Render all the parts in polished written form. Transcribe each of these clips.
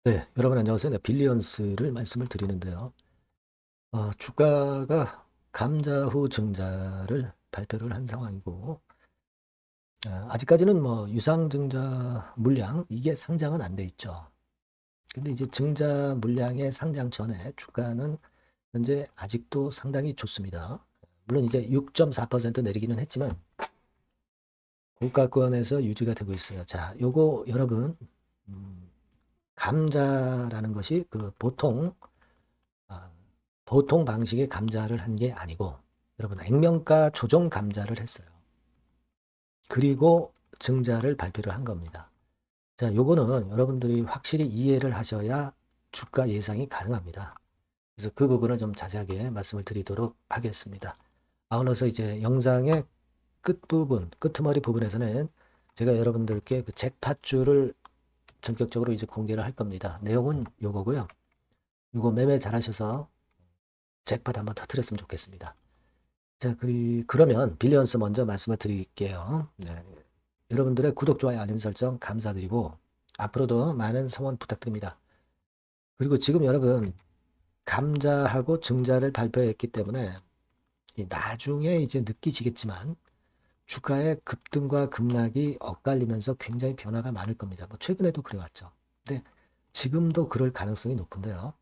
네, 여러분 안녕하세요. 네, 빌리언스를 말씀을 드리는데요. 주가가 감자 후 증자를 발표를 한 상황이고, 아직까지는 뭐 유상증자 물량 이게 상장은 안 돼 있죠. 근데 이제 증자 물량의 상장 전에 주가는 현재 아직도 상당히 좋습니다. 물론 이제 6.4% 내리기는 했지만 고가권에서 유지가 되고 있어요. 자, 요거 여러분 감자라는 것이 그 아, 보통 방식의 감자를 한 게 아니고 여러분 액면가 조정 감자를 했어요. 그리고 증자를 발표를 한 겁니다. 자, 요거는 여러분들이 확실히 이해를 하셔야 주가 예상이 가능합니다. 그래서 그 부분을 좀 자세하게 말씀을 드리도록 하겠습니다. 아울러서 이제 영상의 끝부분, 끄트머리 부분에서는 제가 여러분들께 그 잭팟줄을 전격적으로 이제 공개를 할 겁니다. 내용은 요거고요. 요거 매매 잘하셔서 잭팟 한번 터트렸으면 좋겠습니다. 자, 그러면 빌리언스 먼저 말씀을 드릴게요. 네. 여러분들의 구독, 좋아요, 알림 설정 감사드리고 앞으로도 많은 성원 부탁드립니다. 그리고 지금 여러분 감자하고 증자를 발표했기 때문에 나중에 이제 느끼시겠지만 주가의 급등과 급락이 엇갈리면서 굉장히 변화가 많을 겁니다. 뭐 최근에도 그래왔죠. 근데 지금도 그럴 가능성이 높은데요.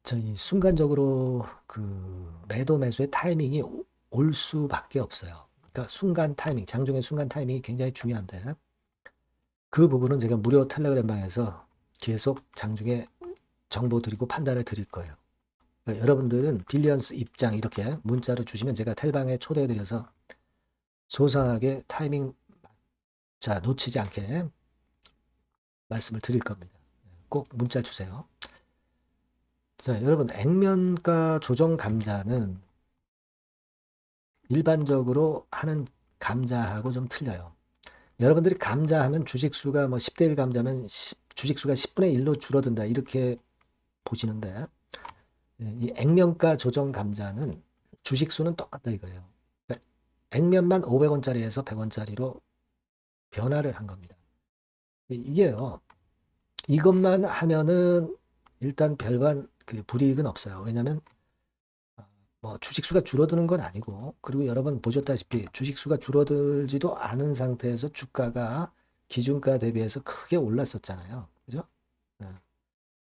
저희 순간적으로 그 매도 매수의 타이밍이 올 수밖에 없어요. 그러니까 순간 타이밍, 장중의 순간 타이밍이 굉장히 중요한데 그 부분은 제가 무료 텔레그램 방에서 계속 장중에 정보 드리고 판단을 드릴 거예요. 그러니까 여러분들은 빌리언스 입장 이렇게 문자로 주시면 제가 텔방에 초대해 드려서 소상하게 타이밍 자 놓치지 않게 말씀을 드릴 겁니다. 꼭 문자 주세요. 자, 여러분 액면가 조정 감자는 일반적으로 하는 감자하고 좀 틀려요. 여러분들이 감자하면 주식수가 뭐 10대 1 감자면 주식수가 10분의 1로 줄어든다 이렇게 보시는데 이 액면가 조정 감자는 주식수는 똑같다 이거예요. 그러니까 액면만 500원짜리에서 100원짜리로 변화를 한 겁니다. 이게요. 이것만 하면은 일단 별반 그 불이익은 없어요. 왜냐하면 뭐 주식수가 줄어드는 건 아니고 그리고 여러 번 보셨다시피 주식수가 줄어들지도 않은 상태에서 주가가 기준가 대비해서 크게 올랐었잖아요. 그죠? 네.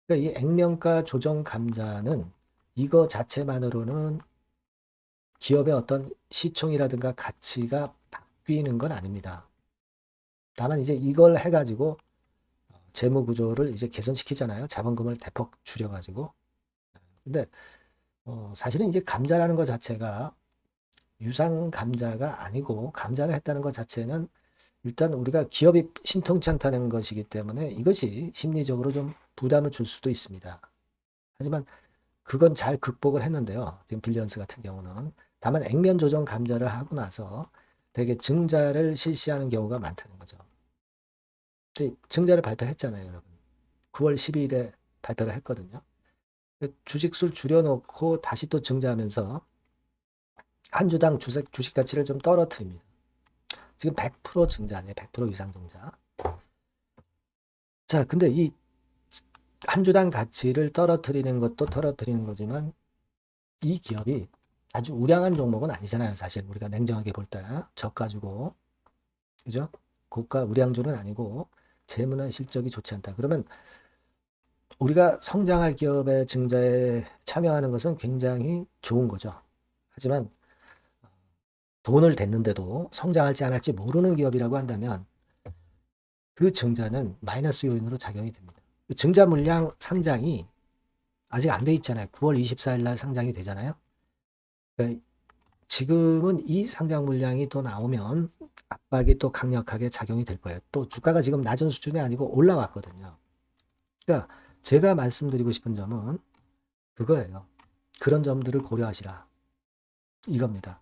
그러니까 이 액면가 조정 감자는 이거 자체만으로는 기업의 어떤 시총이라든가 가치가 바뀌는 건 아닙니다. 다만 이제 이걸 해가지고 재무 구조를 이제 개선시키잖아요. 자본금을 대폭 줄여가지고. 근데 사실은 이제 감자라는 것 자체가 유상 감자가 아니고 감자를 했다는 것 자체는 일단 우리가 기업이 신통치 않다는 것이기 때문에 이것이 심리적으로 좀 부담을 줄 수도 있습니다. 하지만 그건 잘 극복을 했는데요. 지금 빌리언스 같은 경우는 다만 액면 조정 감자를 하고 나서 되게 증자를 실시하는 경우가 많다는 거죠. 증자를 발표했잖아요, 여러분. 9월 12일에 발표를 했거든요. 주식수를 줄여놓고 다시 또 증자하면서 한 주당 주식 가치를 좀 떨어뜨립니다. 지금 100% 증자네요. 100% 이상 증자. 자, 근데 이 한 주당 가치를 떨어뜨리는 것도 떨어뜨리는 거지만 이 기업이 아주 우량한 종목은 아니잖아요. 사실 우리가 냉정하게 볼 때 저가지고 그죠? 고가 우량주는 아니고 재무나 실적이 좋지 않다. 그러면 우리가 성장할 기업의 증자에 참여하는 것은 굉장히 좋은 거죠. 하지만 돈을 댔는데도 성장할지 안 할지 모르는 기업이라고 한다면 그 증자는 마이너스 요인으로 작용이 됩니다. 증자 물량 상장이 아직 안 돼 있잖아요. 9월 24일 날 상장이 되잖아요. 그러니까 지금은 이 상장 물량이 또 나오면 압박이 또 강력하게 작용이 될 거예요. 또 주가가 지금 낮은 수준이 아니고 올라왔거든요. 그러니까 제가 말씀드리고 싶은 점은 그거예요. 그런 점들을 고려하시라. 이겁니다.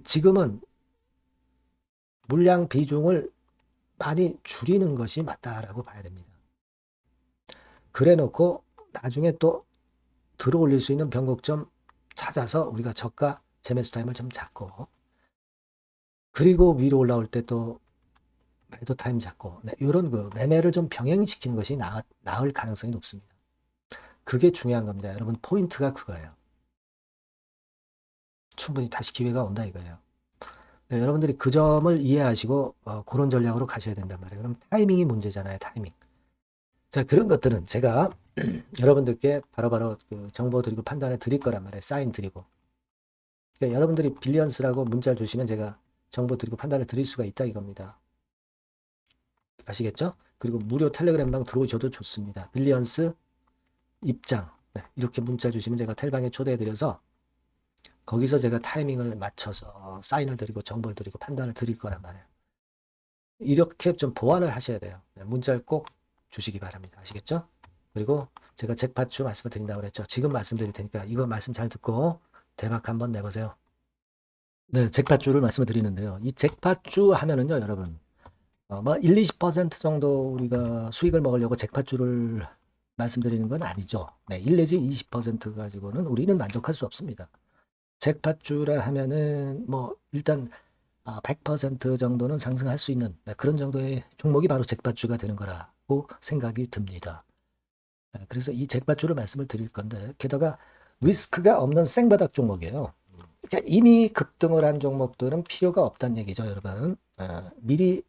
지금은 물량 비중을 많이 줄이는 것이 맞다라고 봐야 됩니다. 그래 놓고 나중에 또 들어 올릴 수 있는 변곡점 찾아서 우리가 저가 재매수 타임을 좀 잡고 그리고 위로 올라올 때 또 배도 타임 잡고, 네, 이런 그 매매를 좀 병행시키는 것이 나을 가능성이 높습니다. 그게 중요한 겁니다. 여러분, 포인트가 그거예요. 충분히 다시 기회가 온다 이거예요. 네, 여러분들이 그 점을 이해하시고 그런 전략으로 가셔야 된단 말이에요. 그럼 타이밍이 문제잖아요. 타이밍. 자, 그런 것들은 제가 여러분들께 바로바로 그 정보 드리고 판단을 드릴 거란 말이에요. 사인 드리고. 그러니까 여러분들이 빌리언스라고 문자를 주시면 제가 정보 드리고 판단을 드릴 수가 있다 이겁니다. 아시겠죠? 그리고 무료 텔레그램방 들어오셔도 좋습니다. 빌리언스 입장. 네, 이렇게 문자 주시면 제가 텔방에 초대해드려서 거기서 제가 타이밍을 맞춰서 사인을 드리고 정보를 드리고 판단을 드릴 거란 말이에요. 이렇게 좀 보완을 하셔야 돼요. 네, 문자를 꼭 주시기 바랍니다. 아시겠죠? 그리고 제가 잭팟주 말씀을 드린다고 그랬죠. 지금 말씀드릴 테니까 이거 말씀 잘 듣고 대박 한번 내보세요. 네, 잭팟주를 말씀을 드리는데요. 이 잭팟주 하면은요, 여러분. 뭐 1, 20% 정도 우리가 수익을 먹으려고 잭팟주를 말씀드리는 건 아니죠. 네, 1 내지 20% 가지고는 우리는 만족할 수 없습니다. 잭팟주라 하면은 뭐 일단 100% 정도는 상승할 수 있는 그런 정도의 종목이 바로 잭팟주가 되는 거라고 생각이 듭니다. 그래서 이 잭팟주를 말씀을 드릴 건데 게다가 리스크가 없는 생바닥 종목이에요. 그러니까 이미 급등을 한 종목들은 필요가 없다는 얘기죠, 여러분. 미리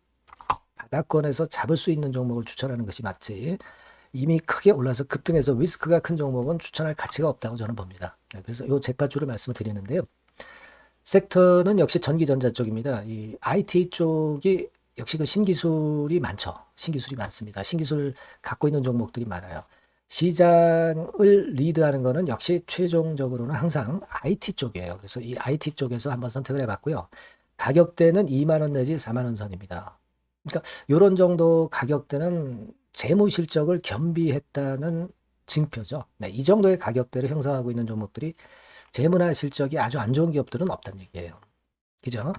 바닥권에서 잡을 수 있는 종목을 추천하는 것이 맞지. 이미 크게 올라서 급등해서 리스크가 큰 종목은 추천할 가치가 없다고 저는 봅니다. 그래서 이 잭팟주를 말씀을 드리는데요. 섹터는 역시 전기전자 쪽입니다. 이 IT 쪽이 역시 그 신기술이 많죠. 신기술이 많습니다. 신기술 갖고 있는 종목들이 많아요. 시장을 리드하는 거는 역시 최종적으로는 항상 IT 쪽이에요. 그래서 이 IT 쪽에서 한번 선택을 해봤고요. 가격대는 2만 원 내지 4만 원 선입니다. 그러니까 이런 정도 가격대는 재무 실적을 겸비했다는 징표죠. 네, 이 정도의 가격대를 형성하고 있는 종목들이 재무나 실적이 아주 안 좋은 기업들은 없다는 얘기예요. 그죠?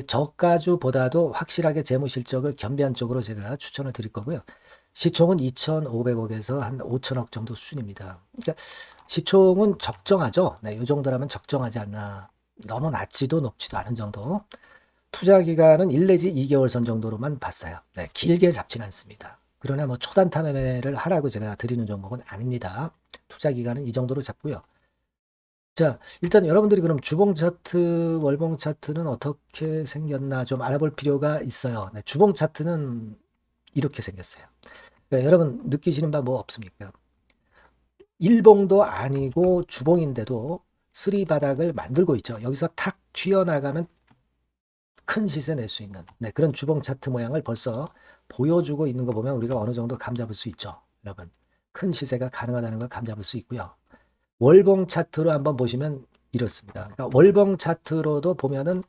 저가주보다도 확실하게 재무 실적을 겸비한 쪽으로 제가 추천을 드릴 거고요. 시총은 2,500억에서 한 5천억 정도 수준입니다. 그러니까 시총은 적정하죠. 네, 이 정도라면 적정하지 않나. 너무 낮지도 높지도 않은 정도. 투자 기간은 1 내지 2개월 선 정도로만 봤어요. 네, 길게 잡지는 않습니다. 그러나 뭐 초단타 매매를 하라고 제가 드리는 종목은 아닙니다. 투자 기간은 이 정도로 잡고요. 자, 일단 여러분들이 그럼 주봉 차트, 월봉 차트는 어떻게 생겼나 좀 알아볼 필요가 있어요. 네, 주봉 차트는 이렇게 생겼어요. 네, 여러분 느끼시는 바 뭐 없습니까? 일봉도 아니고 주봉인데도 쓰리 바닥을 만들고 있죠. 여기서 탁 튀어나가면 큰 시세 낼 수 있는 그런 주봉 차트 모양을 벌써 보여주고 있는 거 보면 우리가 어느 정도 감잡을 수 있죠. 여러분 큰 시세가 가능하다는 걸 감잡을 수 있고요. 월봉 차트로 한번 보시면 이렇습니다. 그러니까 월봉 차트로도 보면은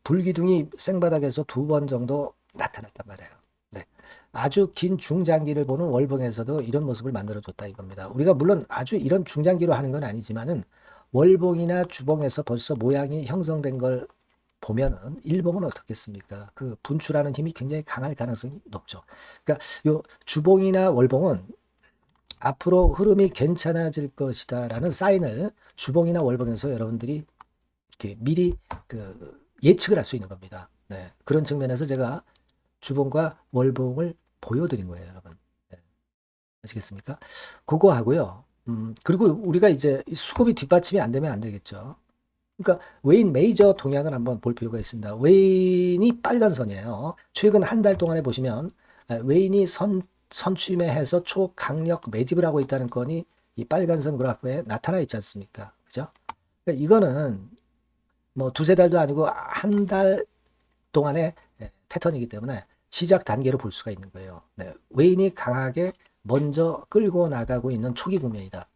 불기둥이 생바닥에서 2번 정도 나타났단 말이에요. 네. 아주 긴 중장기를 보는 월봉에서도 이런 모습을 만들어줬다 이겁니다. 우리가 물론 아주 이런 중장기로 하는 건 아니지만은 월봉이나 주봉에서 벌써 모양이 형성된 걸 보면은 일봉은 어떻겠습니까? 그 분출하는 힘이 굉장히 강할 가능성이 높죠. 그러니까 요 주봉이나 월봉은 앞으로 흐름이 괜찮아질 것이다라는 사인을 주봉이나 월봉에서 여러분들이 이렇게 미리 그 예측을 할 수 있는 겁니다. 네. 그런 측면에서 제가 주봉과 월봉을 보여드린 거예요, 여러분. 네. 아시겠습니까? 그거 하고요. 그리고 우리가 이제 수급이 뒷받침이 안 되면 안 되겠죠. 그러니까 웨인 메이저 동향을 한번 볼 필요가 있습니다. 웨인이 빨간 선이에요. 최근 한 달 동안에 보시면 웨인이 선취매해서 초강력 매집을 하고 있다는 건이 이 빨간선 그래프에 나타나 있지 않습니까? 그죠? 그러니까 이거는 뭐 두세 달도 아니고 한 달 동안의 패턴이기 때문에 시작 단계로 볼 수가 있는 거예요. 네. 웨인이 강하게 먼저 끌고 나가고 있는 초기 국면이다.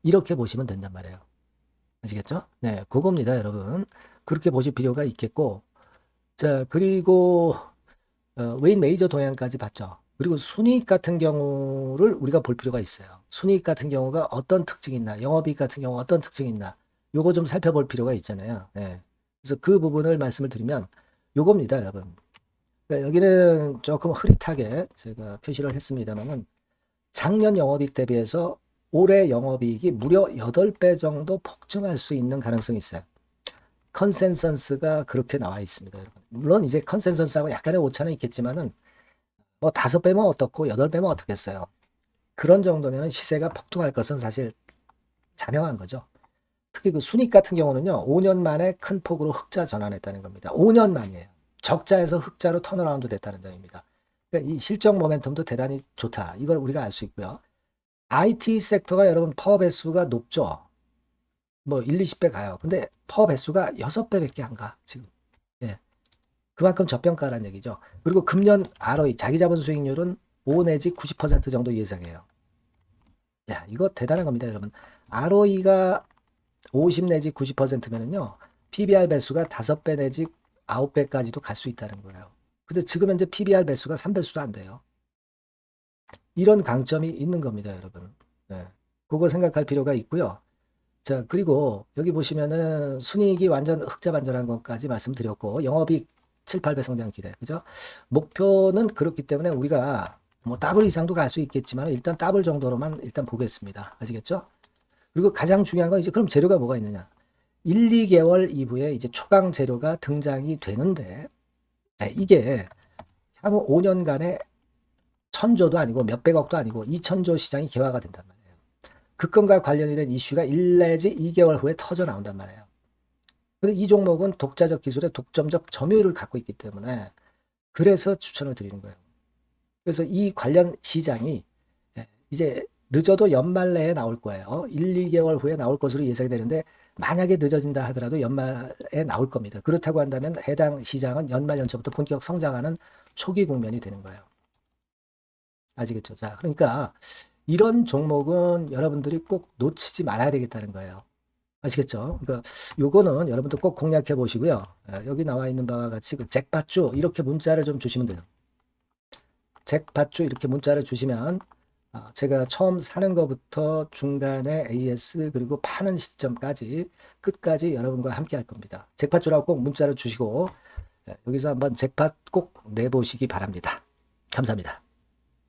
이렇게 보시면 된단 말이에요. 아시겠죠? 네, 그겁니다, 여러분. 그렇게 보실 필요가 있겠고, 자, 그리고 웨인 메이저 동향까지 봤죠. 그리고 순이익 같은 경우를 우리가 볼 필요가 있어요. 순이익 같은 경우가 어떤 특징이 있나, 영업이익 같은 경우 어떤 특징이 있나, 요거 좀 살펴볼 필요가 있잖아요. 네. 그래서 그 부분을 말씀을 드리면 요겁니다, 여러분. 그러니까 여기는 조금 흐릿하게 제가 표시를 했습니다만은 작년 영업이익 대비해서 올해 영업이익이 무려 8배 정도 폭증할 수 있는 가능성이 있어요. 컨센서스가 그렇게 나와 있습니다, 여러분. 물론 이제 컨센서스하고 약간의 오차는 있겠지만은 뭐 5배면 어떻고 8배면 어떻겠어요. 그런 정도면 시세가 폭등할 것은 사실 자명한 거죠. 특히 그 순익 같은 경우는요, 5년 만에 큰 폭으로 흑자 전환했다는 겁니다. 5년 만이에요. 적자에서 흑자로 턴어라운드 됐다는 점입니다. 그러니까 이 실적 모멘텀도 대단히 좋다. 이걸 우리가 알 수 있고요. IT 섹터가 여러분 파워 배수가 높죠. 뭐 1, 20배 가요. 근데 파워 배수가 6배밖에 안 가, 지금. 예. 그만큼 저평가라는 얘기죠. 그리고 금년 ROE, 자기 자본 수익률은 5 내지 90% 정도 예상해요. 야, 이거 대단한 겁니다, 여러분. ROE가 50 내지 90%면은요, PBR 배수가 5배 내지 9배까지도 갈 수 있다는 거예요. 근데 지금 현재 PBR 배수가 3배수도 안 돼요. 이런 강점이 있는 겁니다, 여러분. 네. 그거 생각할 필요가 있고요. 자, 그리고 여기 보시면은 순이익이 완전 흑자 반전한 것까지 말씀드렸고, 영업이익 7, 8배 성장 기대. 그죠? 목표는 그렇기 때문에 우리가 뭐 더블 이상도 갈 수 있겠지만 일단 더블 정도로만 일단 보겠습니다. 아시겠죠? 그리고 가장 중요한 건 이제 그럼 재료가 뭐가 있느냐? 1, 2개월 이후에 이제 초강 재료가 등장이 되는데, 이게 향후 5년간의 1000조도 아니고 몇백억도 아니고 2000조 시장이 개화가 된단 말이에요. 그 건과 관련이 된 이슈가 1 내지 2개월 후에 터져 나온단 말이에요. 근데 이 종목은 독자적 기술의 독점적 점유율을 갖고 있기 때문에 그래서 추천을 드리는 거예요. 그래서 이 관련 시장이 이제 늦어도 연말 내에 나올 거예요. 1, 2개월 후에 나올 것으로 예상이 되는데 만약에 늦어진다 하더라도 연말에 나올 겁니다. 그렇다고 한다면 해당 시장은 연말 연초부터 본격 성장하는 초기 국면이 되는 거예요. 아시겠죠? 자, 그러니까 이런 종목은 여러분들이 꼭 놓치지 말아야 되겠다는 거예요. 아시겠죠? 그러니까 요거는 여러분들 꼭 공략해 보시고요. 여기 나와 있는 바와 같이 그 잭팟주 이렇게 문자를 좀 주시면 돼요. 잭팟주 이렇게 문자를 주시면 제가 처음 사는 것부터 중간에 AS 그리고 파는 시점까지 끝까지 여러분과 함께 할 겁니다. 잭팟주라고 꼭 문자를 주시고 여기서 한번 잭팟 꼭 내보시기 바랍니다. 감사합니다.